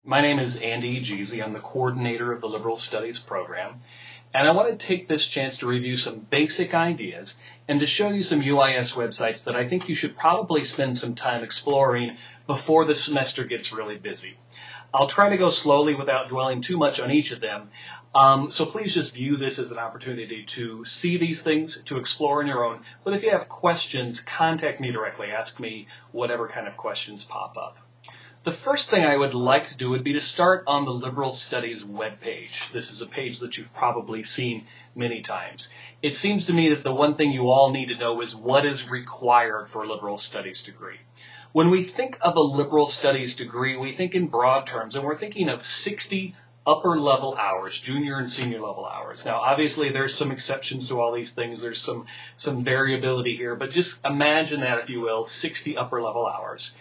My name is Andy Jeezy. I'm the coordinator of the Liberal Studies program, and I want to take this chance to review some basic ideas and to show you some UIS websites that I think you should probably spend some time exploring before the semester gets really busy. I'll try to go slowly without dwelling too much on each of them, so please just view this as an opportunity to see these things, to explore on your own. But if you have questions, contact me directly. Ask me whatever kind of questions pop up. The first thing I would like to do would be to start on the Liberal Studies webpage. This is a page that you've probably seen many times. It seems to me that the one thing you all need to know is what is required for a Liberal Studies degree. When we think of a Liberal Studies degree, we think in broad terms, and we're thinking of 60 upper level hours, junior and senior level hours. Now, obviously, there's some exceptions to all these things. There's some variability here, but just imagine that, if you will, 60 upper level hours.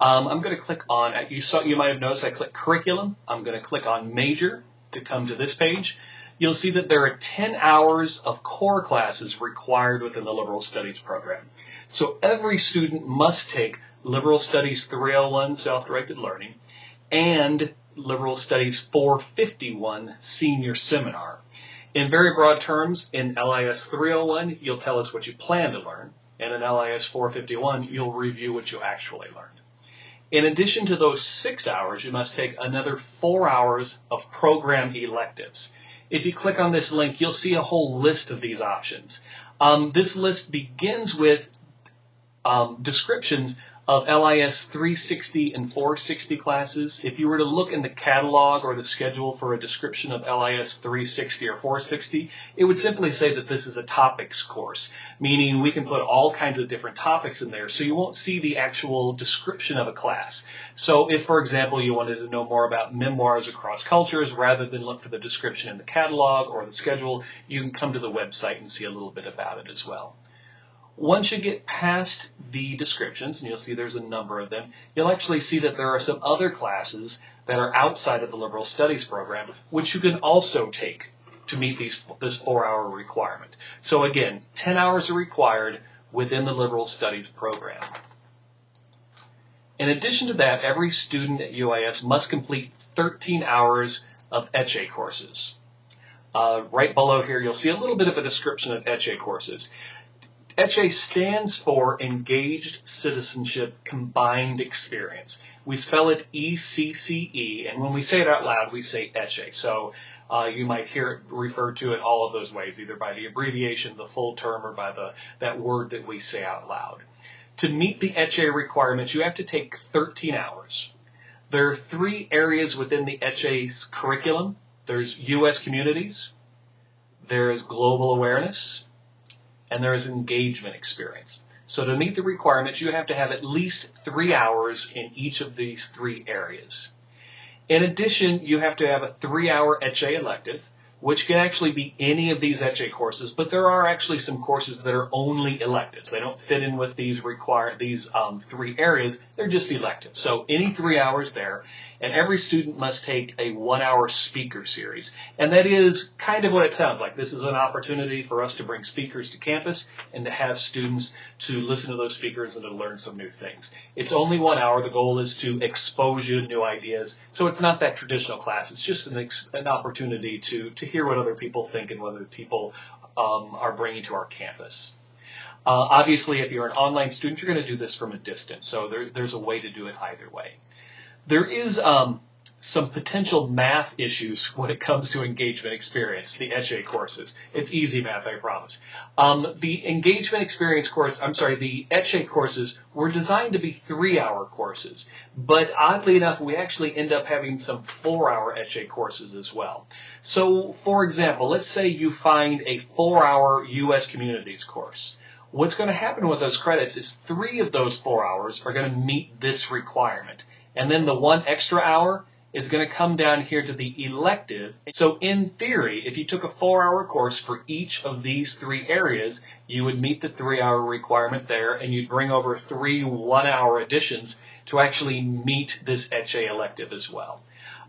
I'm going to click on, you might have noticed I clicked curriculum. I'm going to click on major to come to this page. You'll see that there are 10 hours of core classes required within the Liberal Studies program. So every student must take Liberal Studies 301, Self-Directed Learning, and Liberal Studies 451, Senior Seminar. In very broad terms, in LIS 301, you'll tell us what you plan to learn, and in LIS 451, you'll review what you actually learned. In addition to those 6 hours, you must take another 4 hours of program electives. If you click on this link, you'll see a whole list of these options. This list begins with descriptions of LIS 360 and 460 classes. If you were to look in the catalog or the schedule for a description of LIS 360 or 460, it would simply say that this is a topics course, meaning we can put all kinds of different topics in there, so you won't see the actual description of a class. So if, for example, you wanted to know more about memoirs across cultures, rather than look for the description in the catalog or the schedule, you can come to the website and see a little bit about it as well. Once you get past the descriptions, and you'll see there's a number of them, you'll actually see that there are some other classes that are outside of the Liberal Studies program, which you can also take to meet this 4-hour requirement. So again, 10 hours are required within the Liberal Studies program. In addition to that, every student at UIS must complete 13 hours of ECHE courses. Right below here, you'll see a little bit of a description of ECHE courses. ECHE stands for Engaged Citizenship Combined Experience. We spell it E-C-C-E, and when we say it out loud, we say ECHE. So you might hear it referred to in all of those ways, either by the abbreviation, the full term, or by that word that we say out loud. To meet the ECHE requirements, you have to take 13 hours. There are 3 areas within the ECHE's curriculum. There's U.S. communities, there's global awareness, and there is engagement experience. So to meet the requirements, you have to have at least 3 hours in each of these 3 areas. In addition, you have to have a 3-hour ECHE elective, which can actually be any of these ECHE courses, but there are actually some courses that are only electives. They don't fit in with these 3 areas. They're just electives. So any 3 hours there, and every student must take a 1-hour speaker series. And that is kind of what it sounds like. This is an opportunity for us to bring speakers to campus and to have students to listen to those speakers and to learn some new things. It's only 1 hour. The goal is to expose you to new ideas. So it's not that traditional class. It's just an opportunity to hear what other people think and what other people are bringing to our campus. Obviously, if you're an online student, you're going to do this from a distance. So there's a way to do it either way. There is some potential math issues when it comes to engagement experience, the ECHE courses. It's easy math, I promise. The engagement experience course, the ECHE courses were designed to be 3-hour courses. But oddly enough, we actually end up having some 4-hour ECHE courses as well. So, for example, let's say you find a 4-hour U.S. Communities course. What's going to happen with those credits is 3 of those 4 hours are going to meet this requirement. And then the 1 extra hour is going to come down here to the elective. So in theory, if you took a 4-hour course for each of these 3 areas, you would meet the 3-hour requirement there, and you'd bring over 3 1-hour additions to actually meet this etche elective as well.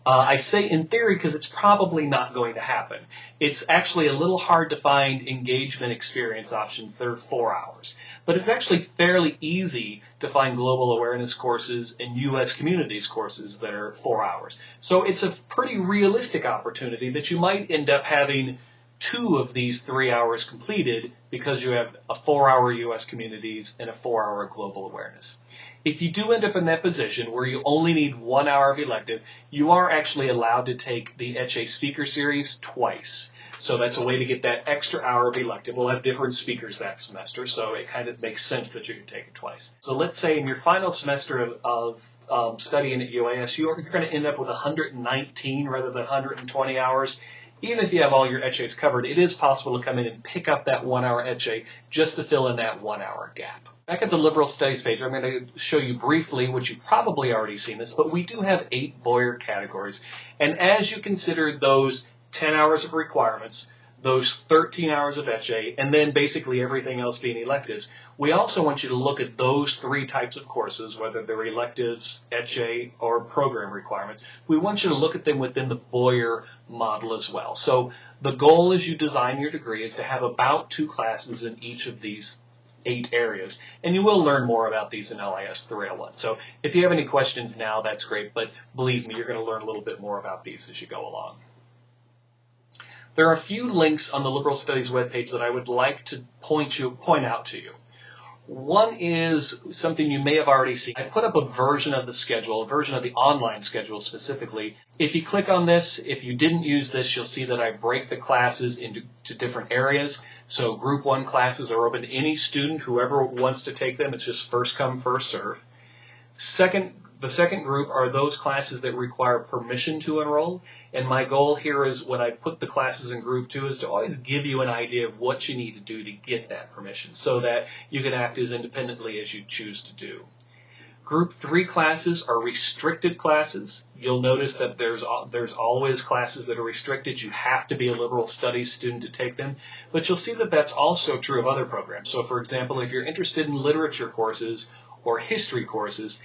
I say in theory because it's probably not going to happen. It's actually a little hard to find engagement experience options that are 4 hours. But it's actually fairly easy to find global awareness courses and U.S. communities courses that are 4 hours. So it's a pretty realistic opportunity that you might end up having 2 of these 3 hours completed because you have a 4-hour U.S. communities and a 4-hour global awareness. If you do end up in that position where you only need 1 hour of elective, you are actually allowed to take the etche speaker series twice. So that's a way to get that extra hour of elective. We'll have different speakers that semester, so it kind of makes sense that you can take it twice. So let's say in your final semester of studying at UAS, you're going to end up with 119 rather than 120 hours. Even if you have all your etches covered, it is possible to come in and pick up that 1 hour etche just to fill in that 1 hour gap. Back at the liberal studies page, I'm going to show you briefly, which you've probably already seen this, but we do have 8 Boyer categories. And as you consider those 10 hours of requirements, those 13 hours of etche, and then basically everything else being electives, we also want you to look at those 3 types of courses, whether they're electives, etche, or program requirements. We want you to look at them within the Boyer model as well. So the goal as you design your degree is to have about 2 classes in each of these 8 areas, and you will learn more about these in LIS 301. So if you have any questions now, that's great, but believe me, you're going to learn a little bit more about these as you go along. There are a few links on the Liberal Studies webpage that I would like to point out to you. One is something you may have already seen. I put up a version of the schedule, a version of the online schedule specifically. If you click on this, if you didn't use this, you'll see that I break the classes into different areas. So Group 1 classes are open to any student, whoever wants to take them. It's just first come, first serve. The second group are those classes that require permission to enroll. And my goal here is when I put the classes in Group 2 is to always give you an idea of what you need to do to get that permission so that you can act as independently as you choose to do. Group 3 classes are restricted classes. You'll notice that there's always classes that are restricted. You have to be a liberal studies student to take them. But you'll see that that's also true of other programs. So for example, if you're interested in literature courses or history courses,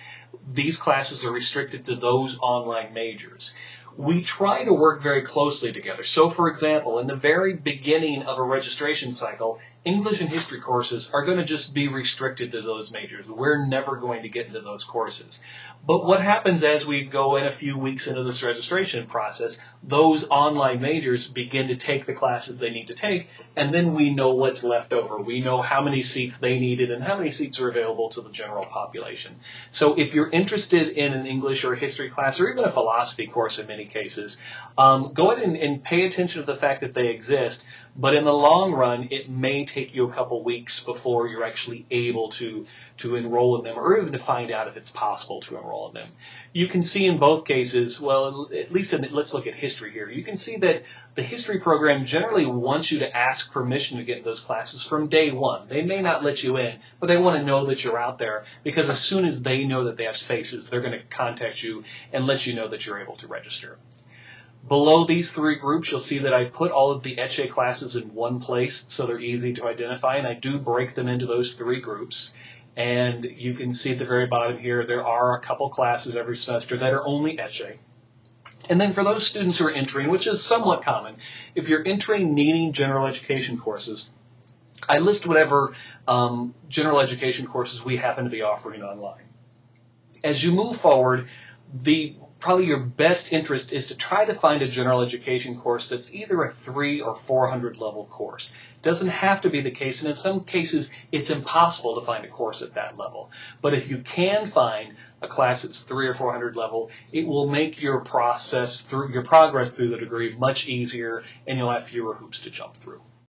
these classes are restricted to those online majors. We try to work very closely together. So for example, in the very beginning of a registration cycle, English and history courses are going to just be restricted to those majors. We're never going to get into those courses. But what happens as we go in a few weeks into this registration process, those online majors begin to take the classes they need to take, and then we know what's left over. We know how many seats they needed and how many seats are available to the general population. So if you're interested in an English or a history class, or even a philosophy course in many cases, go ahead and pay attention to the fact that they exist. But in the long run, it may take you a couple weeks before you're actually able to enroll in them, or even to find out if it's possible to enroll in them. You can see in both cases, well, at least let's look at history here. You can see that the history program generally wants you to ask permission to get in those classes from day one. They may not let you in, but they want to know that you're out there, because as soon as they know that they have spaces, they're going to contact you and let you know that you're able to register. Below these 3 groups, you'll see that I put all of the etche classes in one place so they're easy to identify, and I do break them into those 3 groups. And you can see at the very bottom here, there are a couple classes every semester that are only etche. And then for those students who are entering, which is somewhat common, if you're entering needing general education courses, I list whatever general education courses we happen to be offering online. As you move forward, probably your best interest is to try to find a general education course that's either a 300 or 400 level course. It doesn't have to be the case, and in some cases it's impossible to find a course at that level. But if you can find a class that's 300 or 400 level, it will make your progress through the degree much easier, and you'll have fewer hoops to jump through.